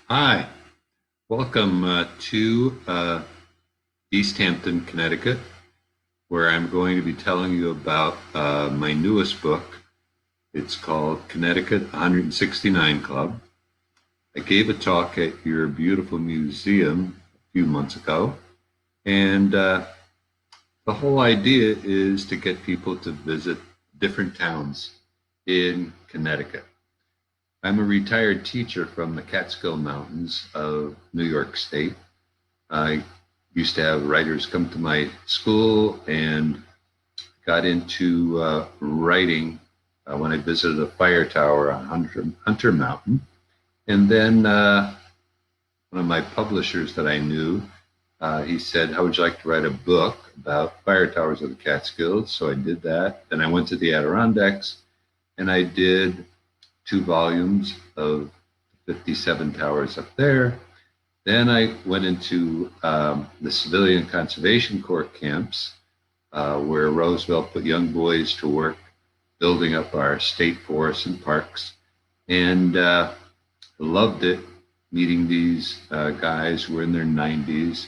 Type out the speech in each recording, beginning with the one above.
Hi, welcome to East Hampton, Connecticut, where I'm going to be telling you about my newest book. It's called Connecticut 169 Club. I gave a talk at your beautiful museum a few months ago, and the whole idea is to get people to visit different towns in Connecticut. I'm a retired teacher from the Catskill Mountains of New York State. I used to have writers come to my school and got into writing when I visited a fire tower on Hunter Mountain. And then one of my publishers that I knew, he said, "How would you like to write a book about fire towers of the Catskills?" So I did that. Then I went to the Adirondacks and I did 2 volumes of 57 towers up there. Then I went into the Civilian Conservation Corps camps, where Roosevelt put young boys to work building up our state forests and parks. And loved it, meeting these guys who were in their 90s,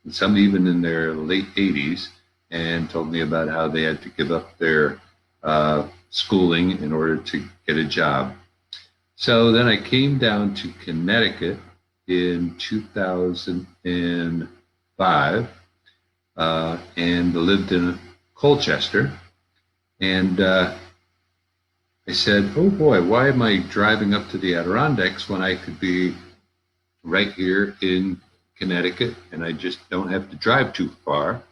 and some even in their late 80s, and told me about how they had to give up their schooling in order to get a job. So then I came down to Connecticut in 2005 and lived in Colchester. And I said, "Oh boy, why am I driving up to the Adirondacks when I could be right here in Connecticut and I just don't have to drive too far?"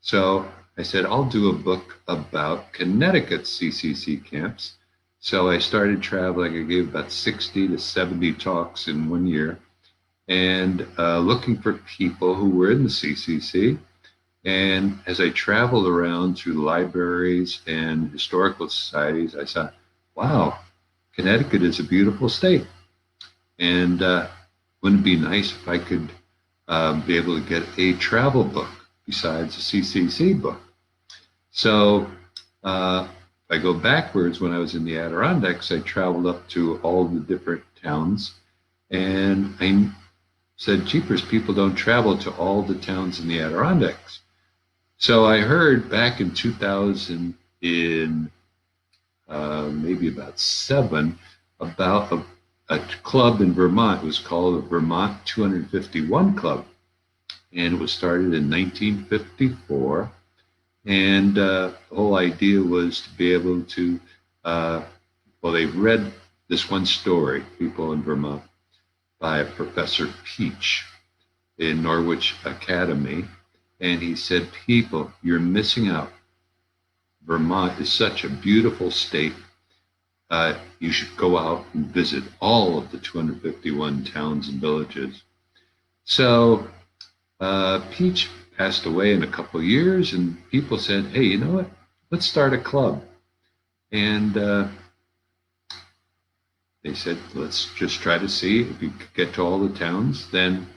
So I said, "I'll do a book about Connecticut CCC camps." So I started traveling. I gave about 60 to 70 talks in 1 year and looking for people who were in the CCC. And as I traveled around through libraries and historical societies, I thought, wow, Connecticut is a beautiful state. And wouldn't it be nice if I could be able to get a travel book besides a CCC book? So I go backwards. When I was in the Adirondacks, I traveled up to all the different towns, and I said, "Jeepers, people don't travel to all the towns in the Adirondacks." So I heard back in 2000, in maybe about 7, about a club in Vermont. It was called the Vermont 251 Club, and it was started in 1954. And the whole idea was to be able to, they've read this one story, people in Vermont, by Professor Peach in Norwich Academy. And he said, "People, you're missing out. Vermont is such a beautiful state. You should go out and visit all of the 251 towns and villages." So Peach passed away in a couple of years, and people said, "Hey, you know what? Let's start a club." And they said, "Let's just try to see if you could get to all the towns, then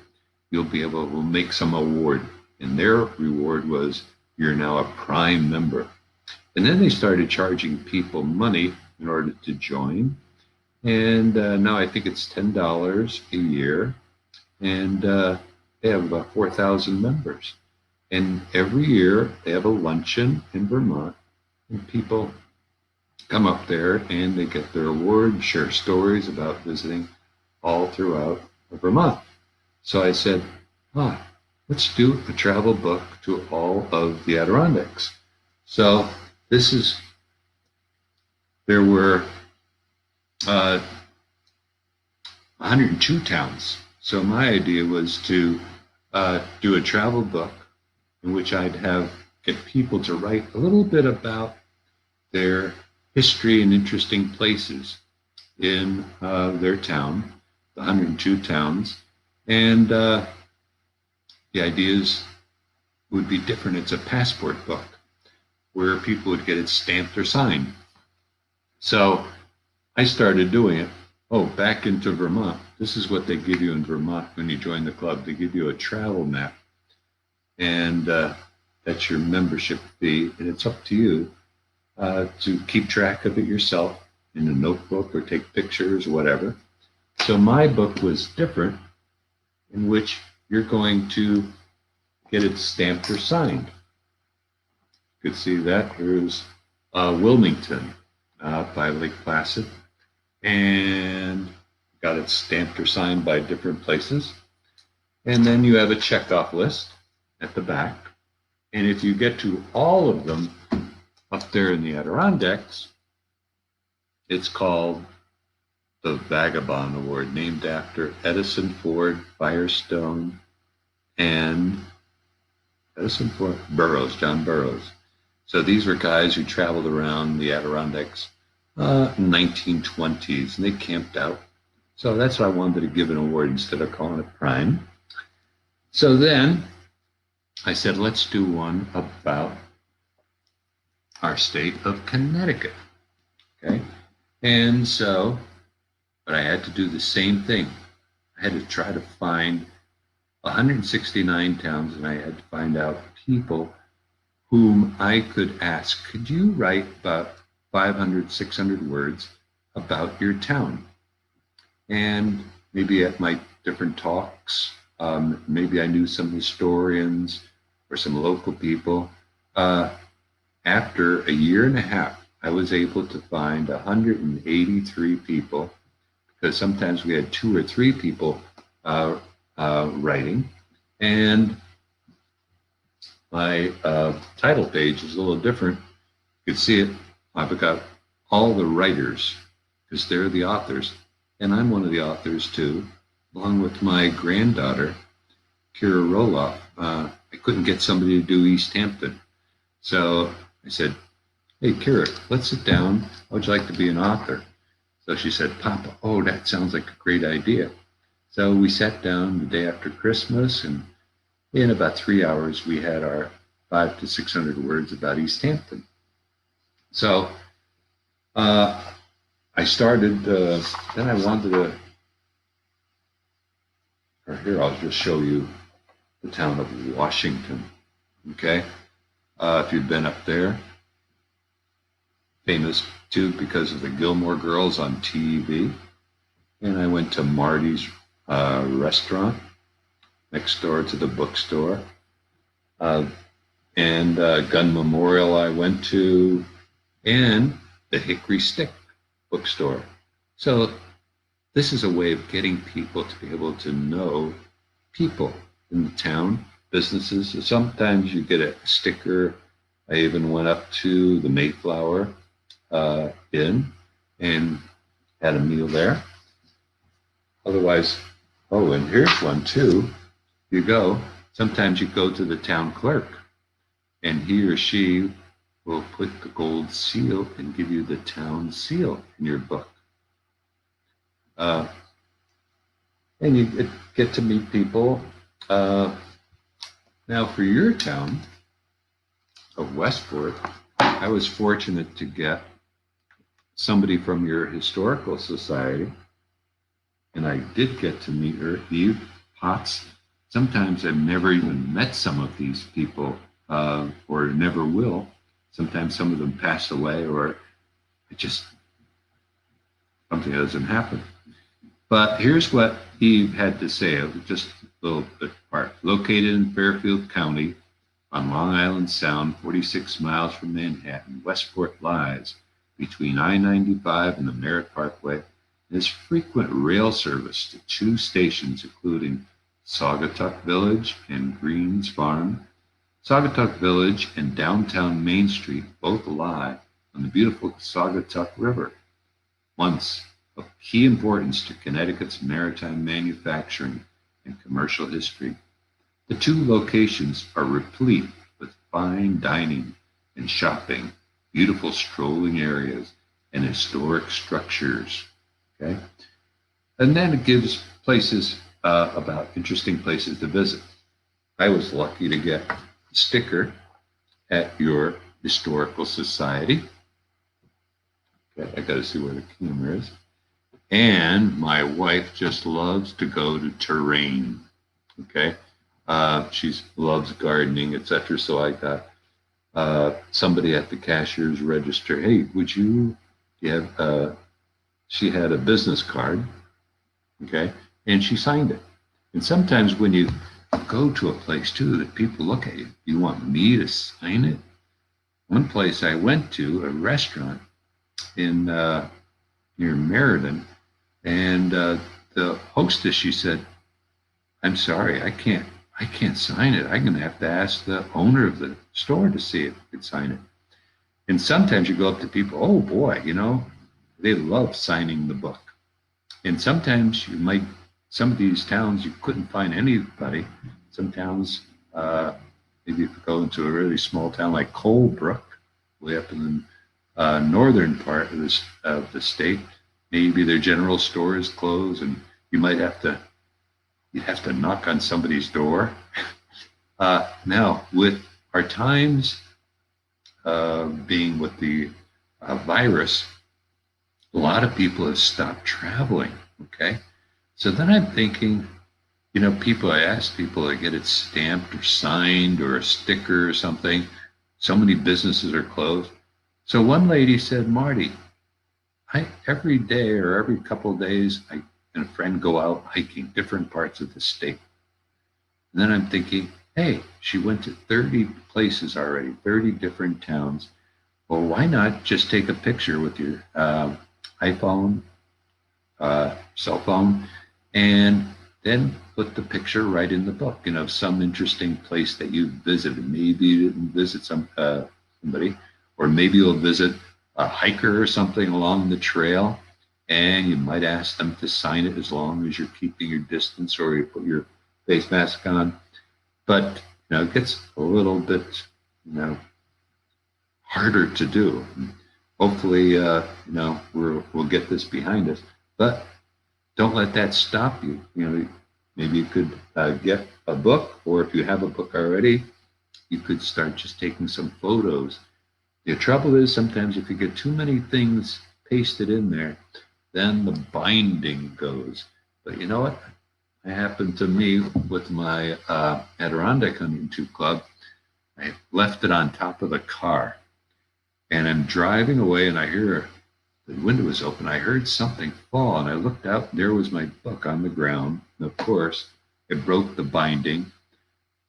we'll make some award." And their reward was, "You're now a prime member." And then they started charging people money in order to join. And now I think it's $10 a year. And they have about 4,000 members. And every year they have a luncheon in Vermont, and people come up there and they get their award, share stories about visiting all throughout Vermont. So I said, let's do a travel book to all of the Adirondacks. So there were 102 towns. So my idea was to do a travel book in which I'd get people to write a little bit about their history and interesting places in their town, the 102 towns. And the ideas would be different. It's a passport book where people would get it stamped or signed. So I started doing it. Back into Vermont. This is what they give you in Vermont when you join the club. They give you a travel map, and that's your membership fee, and it's up to you to keep track of it yourself in a notebook or take pictures or whatever. So my book was different, in which you're going to get it stamped or signed. You could see that. Here's Wilmington by Lake Placid, and got it stamped or signed by different places. And then you have a checkoff list at the back. And if you get to all of them up there in the Adirondacks, it's called the Vagabond Award, named after Edison, Ford, Firestone, and John Burroughs. So these were guys who traveled around the Adirondacks in the 1920s, and they camped out. So that's why I wanted to give an award instead of calling it Prime. So then I said, let's do one about our state of Connecticut. Okay. And so, but I had to do the same thing. I had to try to find 169 towns, and I had to find out people whom I could ask, could you write about 500, 600 words about your town? And maybe at my different talks, maybe I knew some historians or some local people. After a year and a half, I was able to find 183 people, because sometimes we had 2 or 3 people writing. And my title page is a little different. You can see it. I've got all the writers, because they're the authors. And I'm one of the authors too, along with my granddaughter, Kira Roloff. I couldn't get somebody to do East Hampton. So I said, hey, Kira, let's sit down. How would you like to be an author? So she said, Papa, oh, that sounds like a great idea. So we sat down the day after Christmas, and in about 3 hours, we had our 500 to 600 words about East Hampton. So I started, then I wanted to, or here, I'll just show you the town of Washington, okay? If you've been up there, famous too because of the Gilmore Girls on TV. And I went to Marty's restaurant next door to the bookstore. And Gun Memorial I went to, and the Hickory Stick bookstore. So this is a way of getting people to be able to know people in the town, businesses. Sometimes you get a sticker. I even went up to the Mayflower Inn and had a meal there. Otherwise, oh, and here's one too. You go, sometimes you go to the town clerk, and he or she will put the gold seal and give you the town seal in your book. And you get to meet people. Now, for your town of Westport, I was fortunate to get somebody from your historical society, and I did get to meet her, Eve Potts. Sometimes I've never even met some of these people, or never will. Sometimes some of them pass away, or it just, something doesn't happen. But here's what Eve had to say, just a little bit part. Located in Fairfield County on Long Island Sound, 46 miles from Manhattan, Westport lies between I-95 and the Merritt Parkway. There's frequent rail service to 2 stations, including Saugatuck Village and Greens Farm. Saugatuck Village and downtown Main Street both lie on the beautiful Saugatuck River, once of key importance to Connecticut's maritime manufacturing and commercial history. The 2 locations are replete with fine dining and shopping, beautiful strolling areas, and historic structures. Okay, and then it gives places about interesting places to visit. I was lucky to get a sticker at your historical society. Okay, I got to see where the camera is. And my wife just loves to go to terrain. Okay, she loves gardening, etc. So I got somebody at the cashier's register. Hey, would you have? She had a business card, Okay. And she signed it. And sometimes when you go to a place too, that people look at you, you want me to sign it? One place I went to, a restaurant in near Meriden, and the hostess, she said, "I'm sorry, I can't sign it. I'm going to have to ask the owner of the store to see if I could sign it." And sometimes you go up to people, oh boy, they love signing the book. And sometimes you might, some of these towns, you couldn't find anybody. Some towns, maybe if you go into a really small town like Colebrook, way up in the northern part of the state, maybe their general store is closed, and you'd have to knock on somebody's door. Now, with our times being with the virus, a lot of people have stopped traveling. Okay. So then I'm thinking, I ask people to get it stamped or signed or a sticker or something. So many businesses are closed. So one lady said, Marty, every day or every couple of days, I and a friend go out hiking different parts of the state. And then I'm thinking, hey, she went to 30 places already, 30 different towns. Well, why not just take a picture with your iPhone, cell phone, and then put the picture right in the book, some interesting place that you visited. Maybe you didn't visit somebody, or maybe you'll visit a hiker or something along the trail, and you might ask them to sign it as long as you're keeping your distance or you put your face mask on. But it gets a little bit harder to do. Hopefully, we'll get this behind us. But don't let that stop you. Maybe you could get a book, or if you have a book already, you could start just taking some photos. The trouble is sometimes if you get too many things pasted in there, then the binding goes. But you know what? It happened to me with my Adirondack hunting tube club. I left it on top of the car, and I'm driving away, and I hear the window was open. I heard something fall, and I looked out. And there was my book on the ground. And of course, it broke the binding.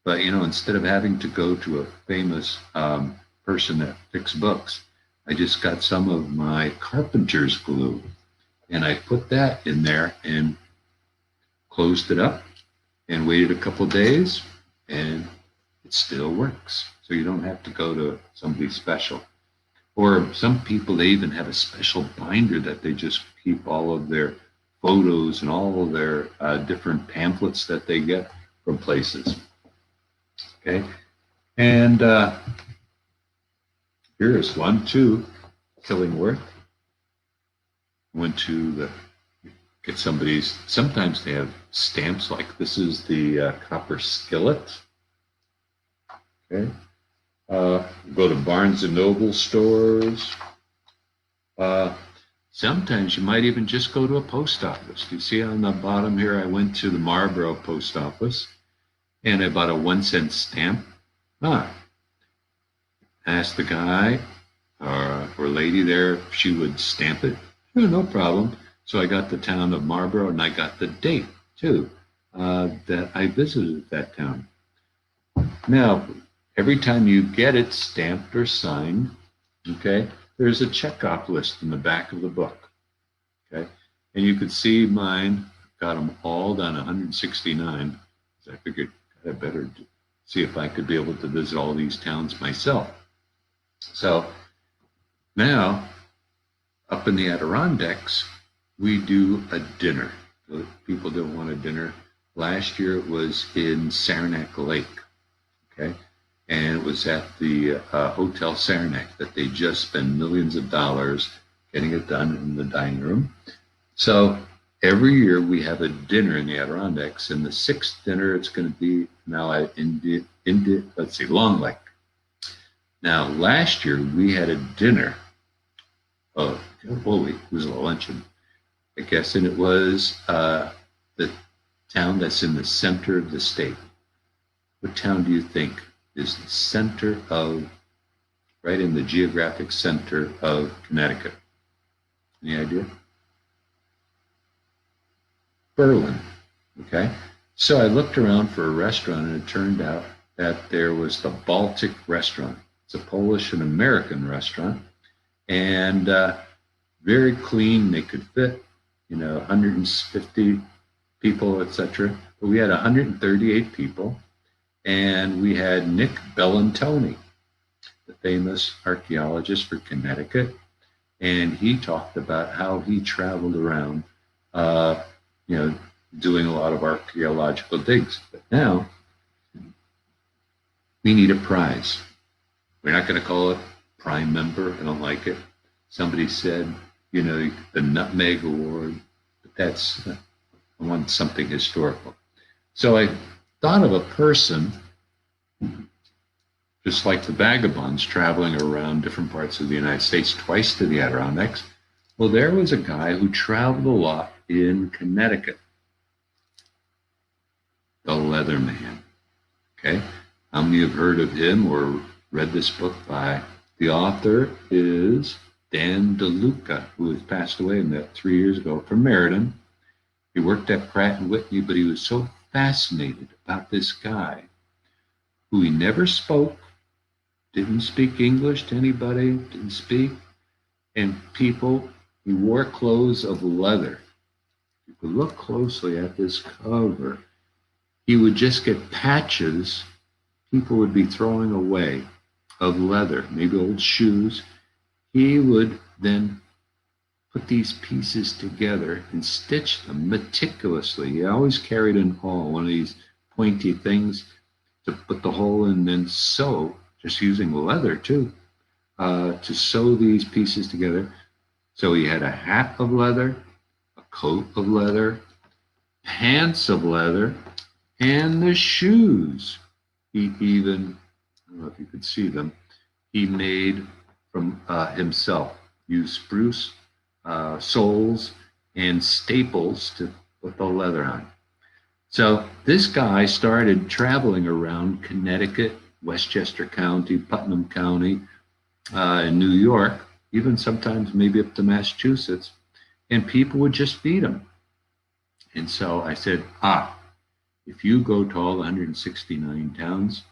But instead of having to go to a famous person that fixed books, I just got some of my carpenter's glue, and I put that in there and closed it up and waited a couple days, and it still works. So you don't have to go to somebody special. Or some people, they even have a special binder that they just keep all of their photos and all of their different pamphlets that they get from places. Okay. And here's one too, Killingworth. Went to get somebody's, sometimes they have stamps like this is the copper skillet. Okay. Go to Barnes and Noble stores. Sometimes you might even just go to a post office. You see on the bottom here, I went to the Marlboro post office and I bought a 1-cent stamp. Asked the guy or lady there if she would stamp it. No problem. So I got the town of Marlboro, and I got the date too that I visited that town. Now, every time you get it stamped or signed, okay, there's a checkoff list in the back of the book, okay? And you could see mine, got them all done, 169. So I figured I better see if I could be able to visit all these towns myself. So now, up in the Adirondacks, we do a dinner. People don't want a dinner. Last year it was in Saranac Lake, okay? And it was at the Hotel Saranac that they just spent millions of dollars getting it done in the dining room. So every year we have a dinner in the Adirondacks, and the 6th dinner it's going to be now at Long Lake. Now last year we had a dinner. Oh, holy, it was a luncheon, I guess, and it was the town that's in the center of the state. What town do you think is the center of, right in the geographic center of Connecticut? Any idea? Berlin. Okay, so I looked around for a restaurant, and it turned out that there was the Baltic Restaurant. It's a Polish and American restaurant, and very clean. They could fit, 150 people, etc. But we had 138 people, and we had Nick Bellantoni, the famous archaeologist for Connecticut, and he talked about how he traveled around, doing a lot of archaeological digs. But now we need a prize. We're not going to call it prime member. I don't like it. Somebody said, the Nutmeg Award, but I want something historical. So I thought of a person, just like the vagabonds traveling around different parts of the United States, twice to the Adirondacks. Well, there was a guy who traveled a lot in Connecticut, the Leather Man. Okay, how many have heard of him or read this book by? The author is Dan DeLuca, who has passed away 3 years ago from Meriden. He worked at Pratt and Whitney, but he was so fascinated about this guy who he never spoke, didn't speak English to anybody, didn't speak, and he wore clothes of leather. If you could look closely at this cover, he would just get patches people would be throwing away of leather, maybe old shoes. He would then put these pieces together and stitch them meticulously. He always carried an awl, one of these pointy things to put the hole in and then sew, just using leather too, to sew these pieces together. So he had a hat of leather, a coat of leather, pants of leather, and the shoes. He even, I don't know if you could see them, he made from himself, used spruce soles and staples to put the leather on. So this guy started traveling around Connecticut, Westchester County, Putnam County, in New York, even sometimes maybe up to Massachusetts, and people would just feed him. And so I said, if you go to all 169 towns,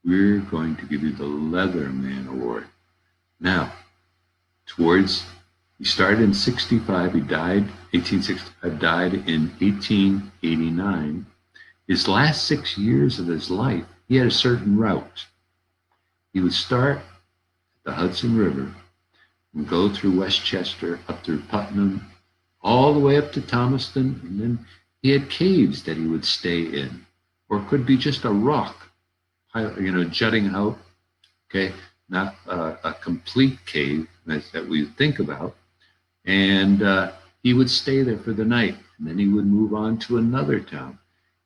we're going to give you the Leatherman Award. Now, he started in 65, he died 1865, died in 1889. His last 6 years of his life, he had a certain route. He would start at the Hudson River and go through Westchester, up through Putnam, all the way up to Thomaston, and then he had caves that he would stay in, or it could be just a rock, jutting out, okay, not a complete cave that we think about. And he would stay there for the night, and then he would move on to another town.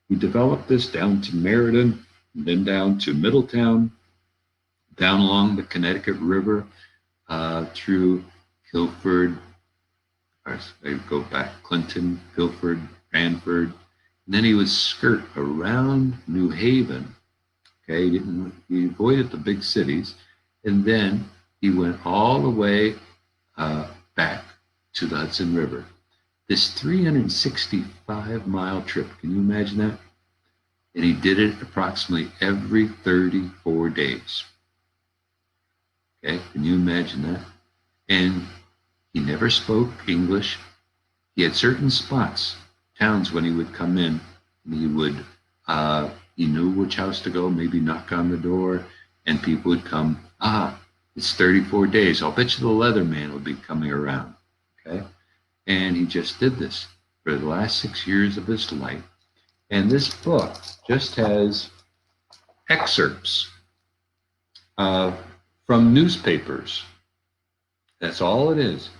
He developed this down to Meriden, and then down to Middletown, down along the Connecticut River, through Hilford, they go back, Clinton, Hilford, Branford, and then he would skirt around New Haven. Okay, he avoided the big cities, and then he went all the way back to the Hudson River. This 365-mile trip, can you imagine that? And he did it approximately every 34 days. Okay, can you imagine that? And he never spoke English. He had certain spots, towns, when he would come in, and he would, he knew which house to go, maybe knock on the door, and people would come, it's 34 days. I'll bet you the Leatherman will be coming around, okay? And he just did this for the last 6 years of his life. And this book just has excerpts from newspapers. That's all it is.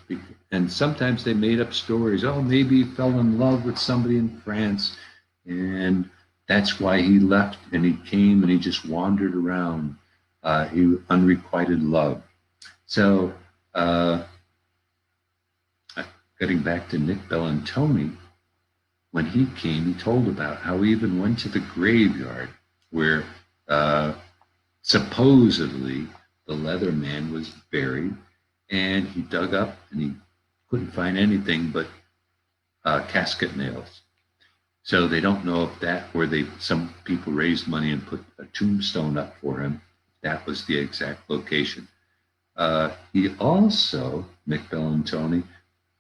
And sometimes they made up stories. Maybe he fell in love with somebody in France, and that's why he left, and he came and he just wandered around. Unrequited love. So, getting back to Nick Bellantoni, when he came, he told about how he even went to the graveyard where supposedly the Leatherman was buried, and he dug up and he couldn't find anything but casket nails. So they don't know if that, where some people raised money and put a tombstone up for him, that was the exact location. He also, Mick Bellantoni,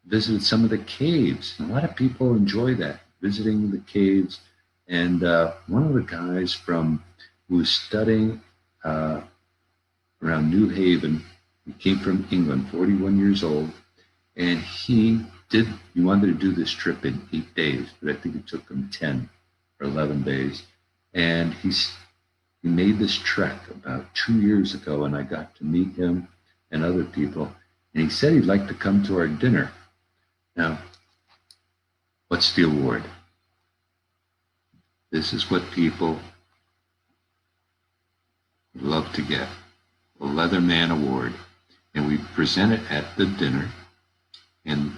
visited some of the caves. A lot of people enjoy that, visiting the caves. And one of the guys who was studying around New Haven, he came from England, 41 years old, and he wanted to do this trip in 8 days, but I think it took him 10 or 11 days. And he made this trek about 2 years ago, and I got to meet him and other people. And he said he'd like to come to our dinner. Now, what's the award? This is what people love to get, a Leatherman Award. And we present it at the dinner. And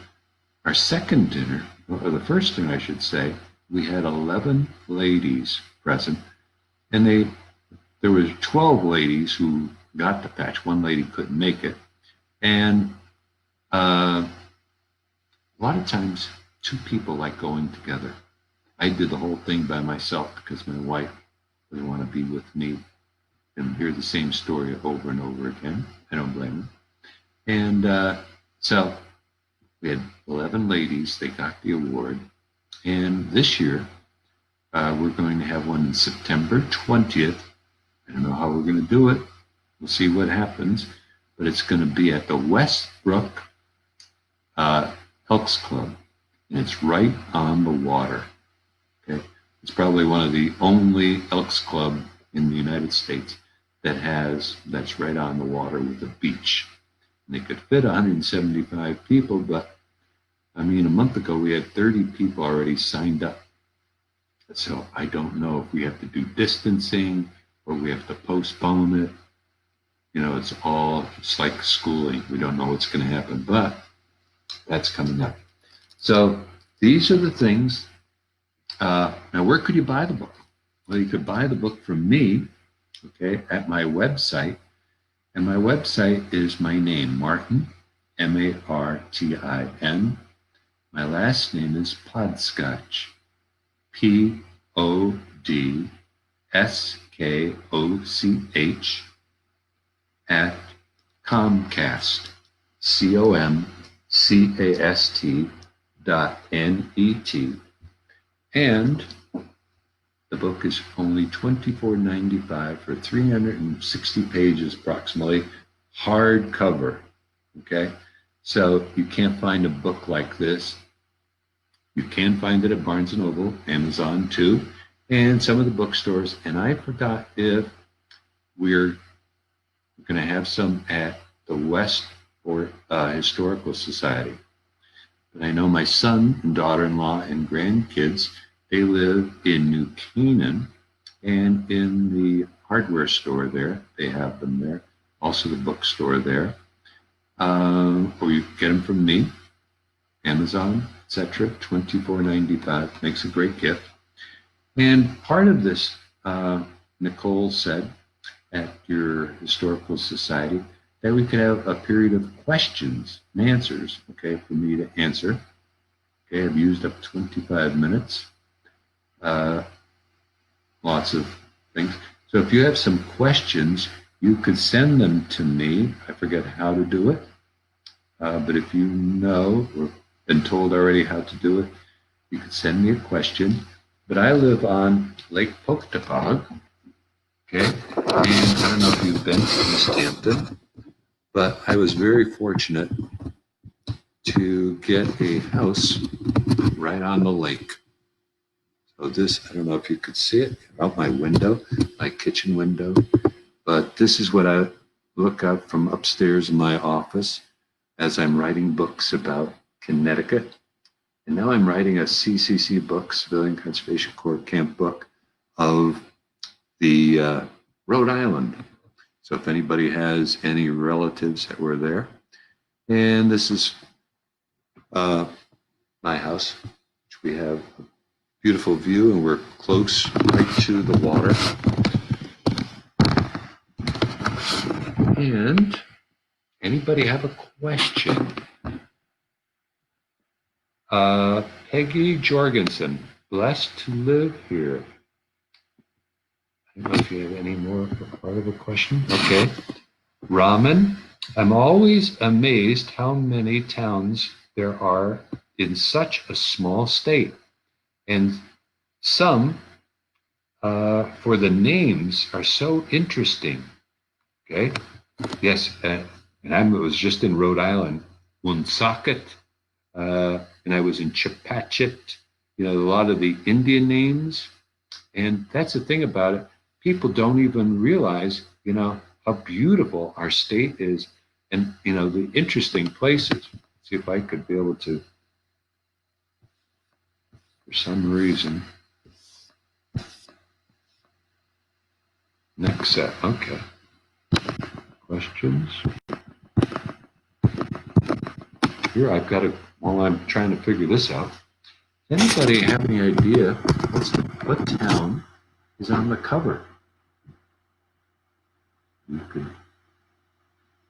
our second dinner, or the first dinner I should say, we had 11 ladies present. And there was 12 ladies who got the patch. One lady couldn't make it. And a lot of times, two people like going together. I did the whole thing by myself because my wife didn't want to be with me and hear the same story over and over again. I don't blame her. And so we had 11 ladies. They got the award. And this year, we're going to have one on September 20th. I don't know how we're going to do it. We'll see what happens. But it's going to be at the Westbrook Elks Club. And it's right on the water. Okay, it's probably one of the only Elks Club in the United States that's right on the water with a beach. And they could fit 175 people, but I mean, a month ago we had 30 people already signed up. So I don't know if we have to do distancing or we have to postpone it. You know, it's like schooling. We don't know what's going to happen, but that's coming up. So these are the things. Now, where could you buy the book? Well, you could buy the book from me, okay, at my website. And my website is my name, Martin, Martin. My last name is Podskoch, Podskoch, at Comcast, COMCAST.net. And the book is only $24.95 for 360 pages approximately, hardcover. Okay, so you can't find a book like this. You can find it at Barnes & Noble, Amazon too, and some of the bookstores. And I forgot if we're going to have some at the Westport Historical Society. But I know my son and daughter-in-law and grandkids, they live in New Canaan, and in the hardware store there, they have them there. Also the bookstore there. Or you get them from me, Amazon, etc. $24.95 makes a great gift. And part of this, Nicole said at your historical society, that we could have a period of questions and answers, okay, for me to answer. Okay, I've used up 25 minutes. Lots of things. So if you have some questions, you could send them to me. I forget how to do it. But if you know or been told already how to do it, you could send me a question. But I live on Lake Poketapog, okay? And I don't know if you've been to East Hampton, but I was very fortunate to get a house right on the lake. So this, I don't know if you could see it out my window, my kitchen window, but this is what I look out from upstairs in my office as I'm writing books about Connecticut. And now I'm writing a CCC book, Civilian Conservation Corps camp book of the Rhode Island. So if anybody has any relatives that were there. And this is my house, which we have a beautiful view, and we're close right to the water. And anybody have a question? Peggy Jorgensen. blessed to live here. I don't know if you have any more part of a question. Okay. Raman, I'm always amazed how many towns there are in such a small state. And some, for the names, are so interesting. Okay. Yes. And I was just in Rhode Island, Woonsocket, and I was in Chepachet. A lot of the Indian names. And that's the thing about it. People don't even realize, how beautiful our state is and, the interesting places. See if I could be able to, for some reason. Next set. Okay. Questions? Here, I've got while I'm trying to figure this out. Does anybody have any idea what town is on the cover? You could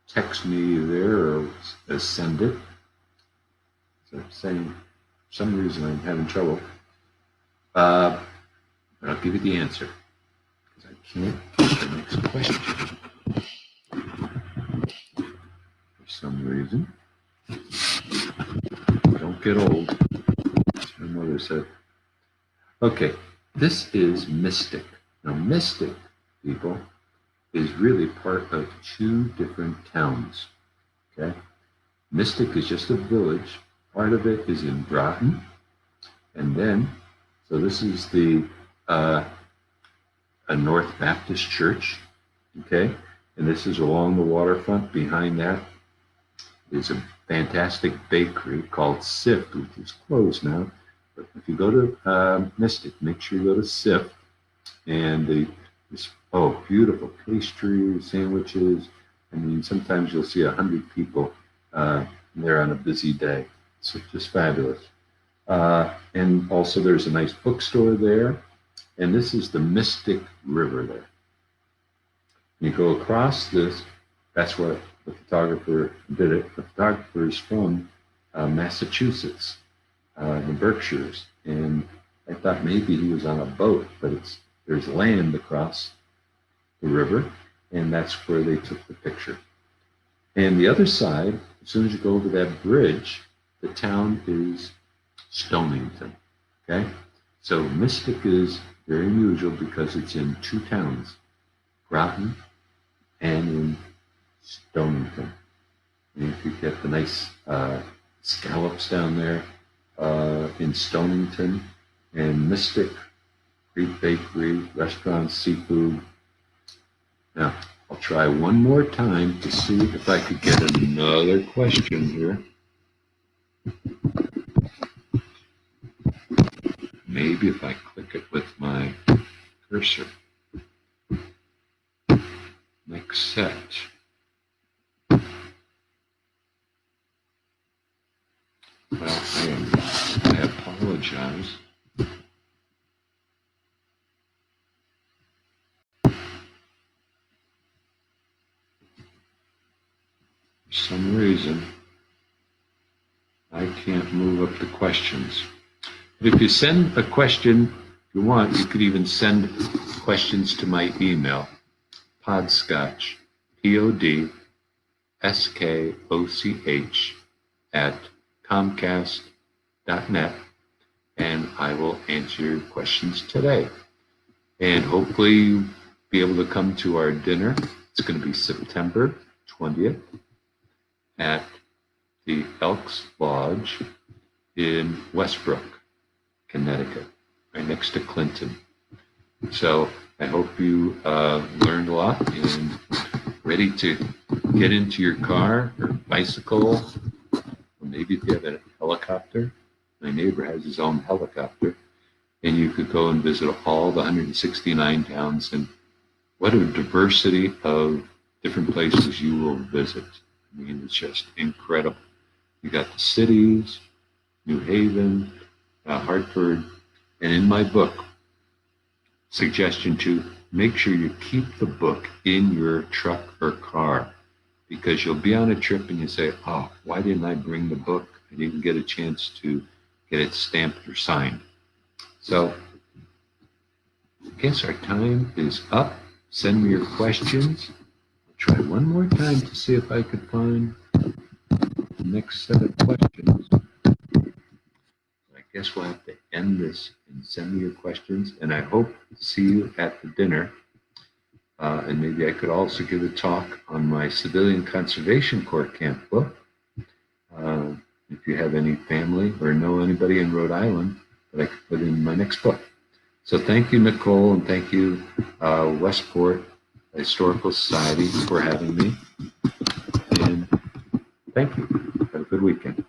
text me there or send it. So I'm saying, for some reason I'm having trouble. But I'll give you the answer because I can't get the next question for some reason. Don't get old, as my mother said. Okay, this is Mystic. Now, Mystic, people, is really part of two different towns. Okay, Mystic is just a village. Part of it is in Groton, and then, so this is a North Baptist church. Okay, and this is along the waterfront. Behind that is a fantastic bakery called Sift, which is closed now. But if you go to Mystic, make sure you go to Sift, and this beautiful pastry sandwiches. I mean, sometimes you'll see 100 people there on a busy day. It's just fabulous. And also, there's a nice bookstore there, and this is the Mystic River there. You go across this. That's what the photographer did it. The photographer is from Massachusetts, the Berkshires, and I thought maybe he was on a boat, but there's land across the river, and that's where they took the picture. And the other side, as soon as you go over that bridge, the town is Stonington. Okay, so Mystic is very unusual because it's in two towns, Groton and in Stonington. And if you get the nice scallops down there in Stonington, and Mystic, great bakery, restaurants, seafood. Now, I'll try one more time to see if I could get another question here. Maybe if I click it with my cursor. Next set. Well, I apologize. For some reason, I can't move up the questions. But if you send a question, if you want, you could even send questions to my email, Podskoch, PODSKOCH, @comcast.net, and I will answer your questions today. And hopefully you'll be able to come to our dinner. It's going to be September 20th at the Elks Lodge in Westbrook, Connecticut, right next to Clinton. So I hope you learned a lot and ready to get into your car or bicycle, or maybe if you have a helicopter. My neighbor has his own helicopter, and you could go and visit all the 169 towns, and what a diversity of different places you will visit. I mean, it's just incredible. You got the cities, New Haven, Hartford, and in my book, suggestion to make sure you keep the book in your truck or car, because you'll be on a trip and you say, oh, why didn't I bring the book? I didn't get a chance to get it stamped or signed. So I guess our time is up. Send me your questions. I'll try one more time to see if I could find the next set of questions. I guess we'll have to end this and send me your questions. And I hope to see you at the dinner. And maybe I could also give a talk on my Civilian Conservation Corps camp book. If you have any family or know anybody in Rhode Island that I could put in my next book. So thank you, Nicole, and thank you, Westport Historical Society, for having me. And thank you. Have a good weekend.